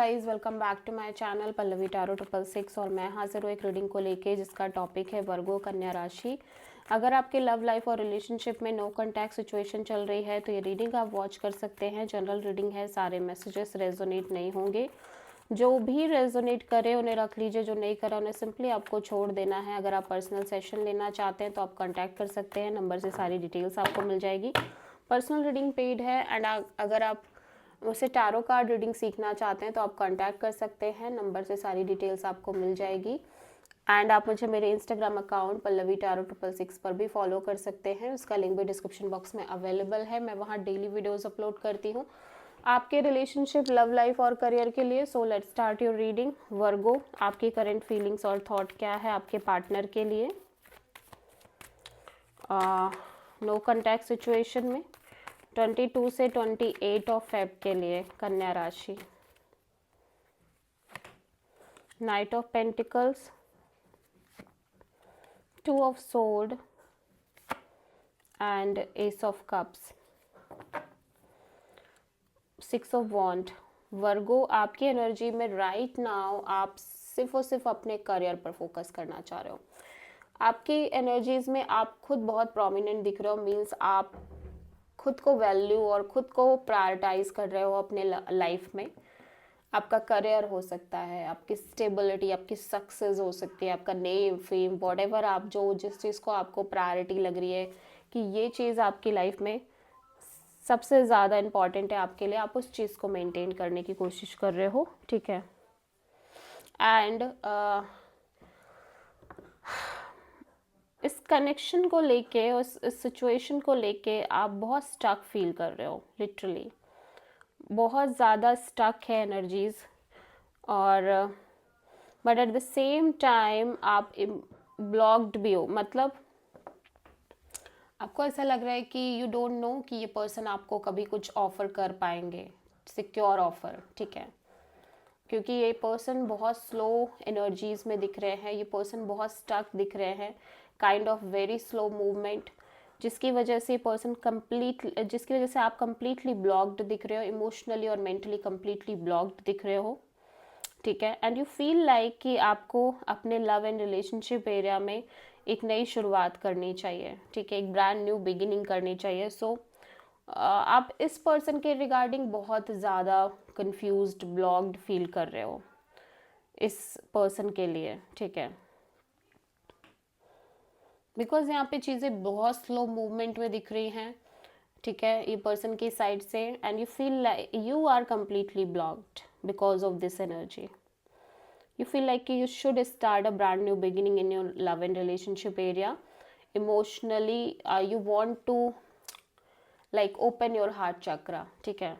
Guys welcome back to my channel Pallavi tarot 666 और मैं हाजिर हूँ एक रीडिंग को लेके जिसका टॉपिक है वर्गो कन्या राशि। अगर आपके लव लाइफ और रिलेशनशिप में नो कॉन्टैक्ट सिचुएशन चल रही है तो ये रीडिंग आप वॉच कर सकते हैं। जनरल रीडिंग है, सारे मैसेजेस रेजोनेट नहीं होंगे। जो भी रेजोनेट करे उन्हें रख लीजिए, जो नहीं करा उन्हें सिंपली आपको छोड़ देना है। अगर आप पर्सनल सेशन लेना चाहते हैं तो आप कॉन्टैक्ट कर सकते हैं, नंबर से सारी डिटेल्स आपको मिल जाएगी। पर्सनल रीडिंग पेड है एंड अगर आप मुझसे टैरो कार्ड रीडिंग सीखना चाहते हैं तो आप कांटेक्ट कर सकते हैं, नंबर से सारी डिटेल्स आपको मिल जाएगी। एंड आप मुझे मेरे इंस्टाग्राम अकाउंट पल्लवी टैरो 666 पर भी फॉलो कर सकते हैं, उसका लिंक भी डिस्क्रिप्शन बॉक्स में अवेलेबल है। मैं वहाँ डेली वीडियोस अपलोड करती हूँ आपके रिलेशनशिप, लव लाइफ और करियर के लिए। So let's start your reading. Virgo, आपकी करंट फीलिंग्स और थॉट क्या है आपके पार्टनर के लिए नो कॉन्टैक्ट सिचुएशन में 22 से 28 ऑफ फेब के लिए कन्या राशि। Knight of pentacles, 2 of sword and ace of cups, 6 of wand. Virgo, आपकी एनर्जी में राइट नाउ आप सिर्फ और सिर्फ अपने करियर पर फोकस करना चाह रहे हो। आपकी एनर्जीज में आप खुद बहुत प्रोमिनेंट दिख रहे हो, मीन्स आप खुद को वैल्यू और खुद को प्रायोरिटाइज कर रहे हो अपने लाइफ में। आपका करियर हो सकता है, आपकी स्टेबिलिटी, आपकी सक्सेस हो सकती है, आपका नेम, फेम, व्हाटएवर आप जो जिस चीज़ को आपको प्रायोरिटी लग रही है कि ये चीज़ आपकी लाइफ में सबसे ज़्यादा इम्पॉर्टेंट है आपके लिए, आप उस चीज़ को मेंटेन करने की कोशिश कर रहे हो, ठीक है। एंड इस कनेक्शन को लेके, इस सिचुएशन को लेके आप बहुत स्टक फील कर रहे हो, लिटरली बहुत ज़्यादा स्टक है एनर्जीज। और but at the same time आप ब्लॉक्ड भी हो, मतलब आपको ऐसा लग रहा है कि यू डोंट नो कि ये पर्सन आपको कभी कुछ ऑफर कर पाएंगे, सिक्योर ऑफर, ठीक है। क्योंकि ये पर्सन बहुत स्लो एनर्जीज में दिख रहे हैं, ये पर्सन बहुत स्टक दिख रहे हैं, kind of very slow movement, जिसकी वजह से पर्सन जिसकी वजह से आप कंप्लीटली ब्लॉक्ड दिख रहे हो, इमोशनली और मेंटली कंप्लीटली ब्लॉक्ड दिख रहे हो, ठीक है। एंड यू फील लाइक कि आपको अपने लव एंड रिलेशनशिप एरिया में एक नई शुरुआत करनी चाहिए, ठीक है, एक ब्रांड न्यू बिगिनिंग करनी चाहिए। सो आप इस पर्सन के रिगार्डिंग बहुत ज़्यादा कंफ्यूज्ड, ब्लॉक्ड फील कर रहे हो इस पर्सन के लिए, ठीक है। बिकॉज यहाँ पे चीज़ें बहुत स्लो मूवमेंट में दिख रही हैं, ठीक है, ये पर्सन की साइड से। And you feel like you are completely blocked because of this energy. You feel like you should start a brand new beginning in your love and relationship area. Emotionally, you want to like open your heart chakra, ठीक है।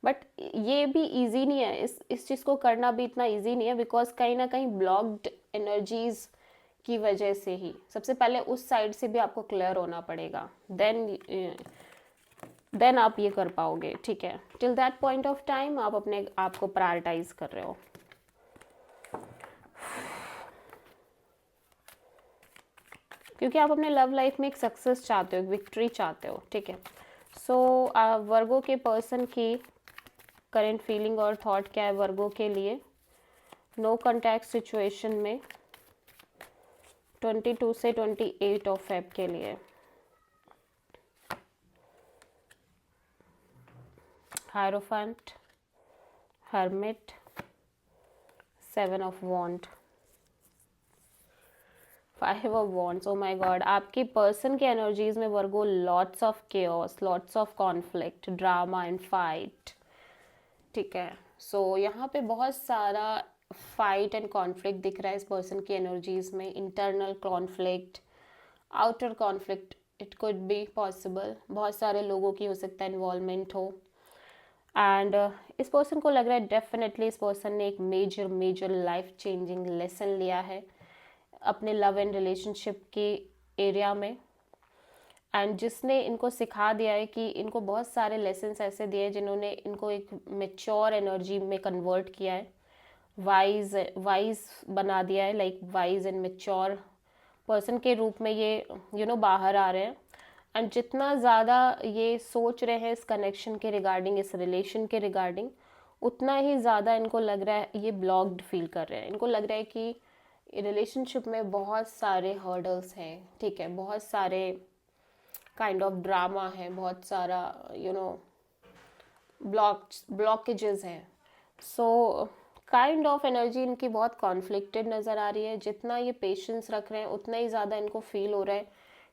But ये भी easy नहीं है, इस चीज़ को करना भी इतना इजी नहीं है, बिकॉज कहीं ना कहीं ब्लॉक्ड एनर्जीज की वजह से ही सबसे पहले उस साइड से भी आपको क्लियर होना पड़ेगा, देन आप ये कर पाओगे, ठीक है। Till that point of time आप अपने आप को प्रायोरिटाइज कर रहे हो। क्योंकि आप अपने लव लाइफ में एक सक्सेस चाहते हो, एक विक्ट्री चाहते हो, ठीक है। सो वर्गो के पर्सन की करेंट फीलिंग और थॉट क्या है वर्गो के लिए नो कॉन्टैक्ट सिचुएशन में 22 से 28 ऑफ फेब के लिए। Hierophant, hermit, 7 of wand, 5 of wands. Oh my God, आपकी पर्सन के एनर्जीज में Virgo lots of chaos, lots of conflict, drama and fight, ठीक है। सो यहाँ पे बहुत सारा फाइट एंड कॉन्फ्लिक्ट दिख रहा है इस पर्सन की एनर्जीज में, internal conflict, outer conflict, it could be possible, बहुत सारे लोगों की हो सकता है इन्वॉल्वमेंट हो। एंड इस पर्सन को लग रहा है डेफिनेटली इस पर्सन ने एक मेजर लाइफ चेंजिंग लेसन लिया है अपने लव एंड रिलेशनशिप के एरिया में, एंड जिसने इनको सिखा दिया है कि इनको बहुत सारे लेसन्स ऐसे दिए जिन्होंने इनको एक मेच्योर एनर्जी में कन्वर्ट किया है, वाइज बना दिया है, like wise and mature person के रूप में ये बाहर आ रहे हैं। एंड जितना ज़्यादा ये सोच रहे हैं इस कनेक्शन के रिगार्डिंग, इस रिलेशन के रिगार्डिंग, उतना ही ज़्यादा इनको लग रहा है, ये ब्लॉक्ड फील कर रहे हैं। इनको लग रहा है कि रिलेशनशिप में बहुत सारे हर्डल्स हैं, ठीक है, बहुत सारे काइंड ऑफ ड्रामा है, बहुत सारा ब्लॉकेजेस हैं। सो काइंड ऑफ एनर्जी इनकी बहुत कॉन्फ्लिक्टेड नज़र आ रही है। जितना ये पेशेंस रख रहे हैं उतना ही ज़्यादा इनको फील हो रहा है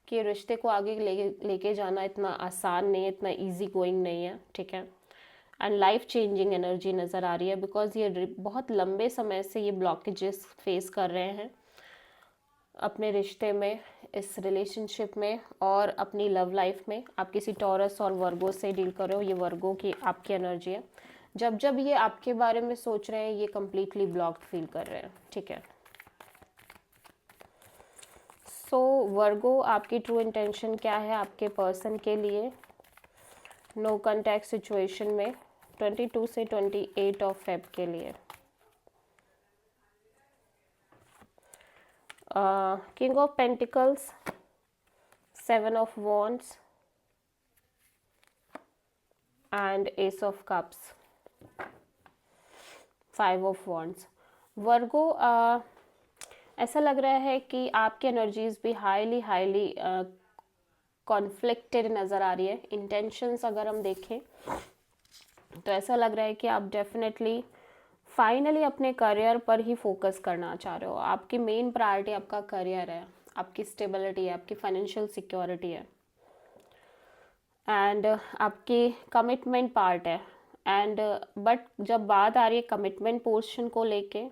कि रिश्ते को आगे लेके जाना इतना आसान नहीं है, इतना इजी गोइंग नहीं है, ठीक है। एंड लाइफ चेंजिंग एनर्जी नज़र आ रही है, बिकॉज ये बहुत लंबे समय से ये ब्लॉकेजेस फेस कर रहे हैं अपने रिश्ते में, इस रिलेशनशिप में और अपनी लव लाइफ में। आप किसी टॉरस और वर्गो से डील कर रहे हो, ये वर्गो की आपकी एनर्जी है। जब जब ये आपके बारे में सोच रहे हैं ये कम्प्लीटली ब्लॉक्ड फील कर रहे हैं, ठीक है। सो वर्गो, आपकी ट्रू इंटेंशन क्या है आपके पर्सन के लिए नो कॉन्टैक्ट सिचुएशन में 22 से 28 ऑफ फेब के लिए? King of pentacles, 7 of wands and ace of cups, 5 of wands. Virgo, ऐसा लग रहा है कि आपकी एनर्जीज भी हाईली कॉन्फ्लिक्टेड नज़र आ रही है। इंटेंशंस अगर हम देखें तो ऐसा लग रहा है कि आप डेफिनेटली फाइनली अपने करियर पर ही फोकस करना चाह रहे हो। आपकी मेन प्रायोरिटी आपका करियर है, आपकी स्टेबिलिटी है, आपकी फाइनेंशियल सिक्योरिटी है एंड आपकी कमिटमेंट पार्ट है। एंड बट जब बात आ रही है कमिटमेंट पोर्शन को लेके,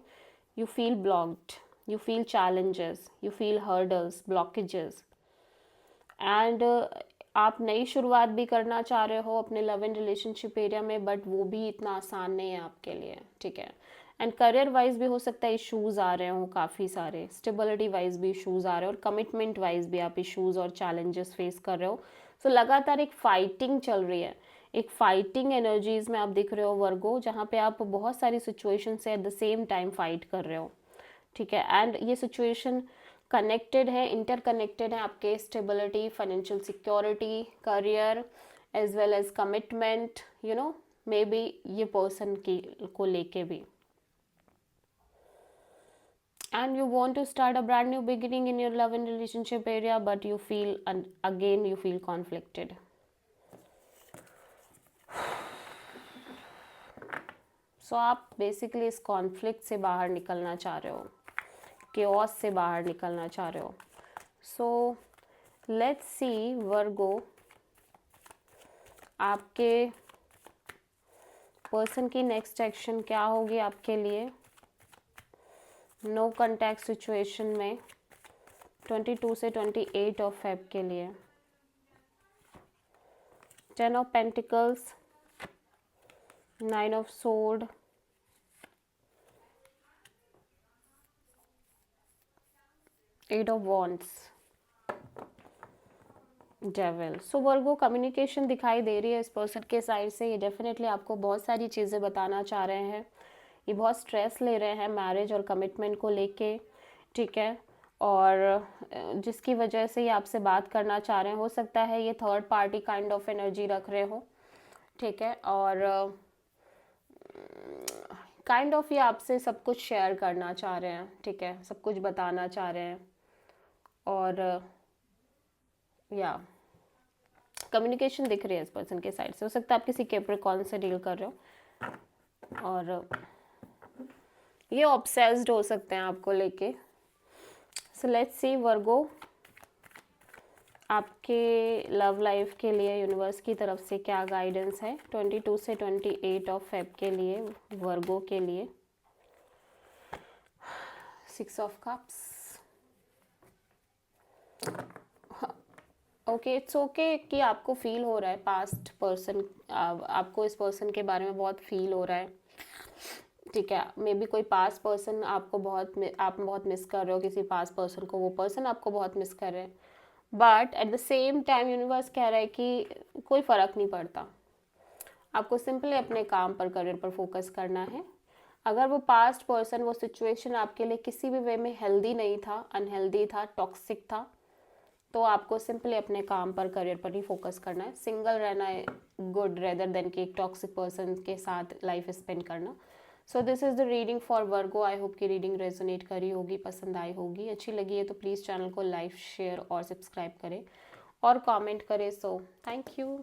you feel blocked, you feel challenges, you feel hurdles, blockages and आप नई शुरुआत भी करना चाह रहे हो अपने लव एंड रिलेशनशिप एरिया में, बट वो भी इतना आसान नहीं है आपके लिए, ठीक है। एंड करियर वाइज भी हो सकता है इश्यूज आ रहे हो काफ़ी सारे, स्टेबिलिटी वाइज भी इश्यूज आ रहे हो और कमिटमेंट वाइज भी आप इश्यूज और चैलेंजेस फेस कर रहे हो। सो लगातार एक फाइटिंग चल रही है, एक फाइटिंग एनर्जीज में आप दिख रहे हो वर्गो, जहाँ पे आप बहुत सारी सिचुएशन से at the same time fight कर रहे हो, ठीक है। एंड ये सिचुएशन कनेक्टेड है, इंटरकनेक्टेड है आपके stability, financial security, career as well as commitment, maybe ये पर्सन की को लेके भी। And you want to start a brand new beginning in your love and relationship area, but you feel again you feel conflicted. So आप basically इस conflict से बाहर निकलना चाह रहे हो, केओस से बाहर निकलना चाह रहे हो। सो लेट्स सी वर्गो, आपके पर्सन की नेक्स्ट एक्शन क्या होगी आपके लिए नो कॉन्टैक्ट सिचुएशन में 22 से 28 ऑफ फेब के लिए? 10 of pentacles, 9 of sword, 8 of wands, devil. So Virgo, communication दिखाई दे रही है इस पर्सन के साइड से। ये डेफिनेटली आपको बहुत सारी चीज़ें बताना चाह रहे हैं, ये बहुत स्ट्रेस ले रहे हैं मैरिज और कमिटमेंट को लेके, ठीक है। और जिसकी वजह से ये आपसे बात करना चाह रहे हैं, हो सकता है ये third party kind of energy रख रहे हो, ठीक है। और काइंड ऑफ ये आपसे सब कुछ शेयर करना चाह रहे हैं, ठीक है, सब कुछ बताना चाह रहे हैं। और या कम्युनिकेशन दिख रही है इस पर्सन के साइड से। हो सकता है आप किसी कैप्रिकॉर्न से डील कर रहे हो और ये ऑब्सेस्ड हो सकते हैं आपको लेके। सो लेट्स सी वर्गो, आपके लव लाइफ के लिए यूनिवर्स की तरफ से क्या गाइडेंस है 22 से 28 ऑफ फेब के लिए वर्गो के लिए? 6 of cups. Okay, it's okay कि आपको फील हो रहा है पास्ट पर्सन, आपको इस पर्सन के बारे में बहुत फील हो रहा है, ठीक है। मे बी कोई पास्ट पर्सन आपको आप बहुत मिस कर रहे हो किसी पास्ट पर्सन को, वो पर्सन आपको बहुत मिस कर रहे हैं, but at the same time universe कह रहा है कि कोई फ़र्क नहीं पड़ता, आपको सिंपली अपने काम पर, करियर पर फोकस करना है। अगर वो पास्ट पर्सन, वो सिचुएशन आपके लिए किसी भी वे में हेल्दी नहीं था, अनहेल्दी था, टॉक्सिक था, तो आपको सिंपली अपने काम पर, करियर पर ही फोकस करना है। सिंगल रहना है गुड रेदर देन कि एक टॉक्सिक पर्सन के साथ लाइफ स्पेंड करना। So this is the reading for Virgo. I hope कि रीडिंग रेजोनेट करी होगी, पसंद आई होगी। अच्छी लगी है तो प्लीज़ चैनल को लाइक, शेयर और सब्सक्राइब करें और कमेंट करें। So thank you.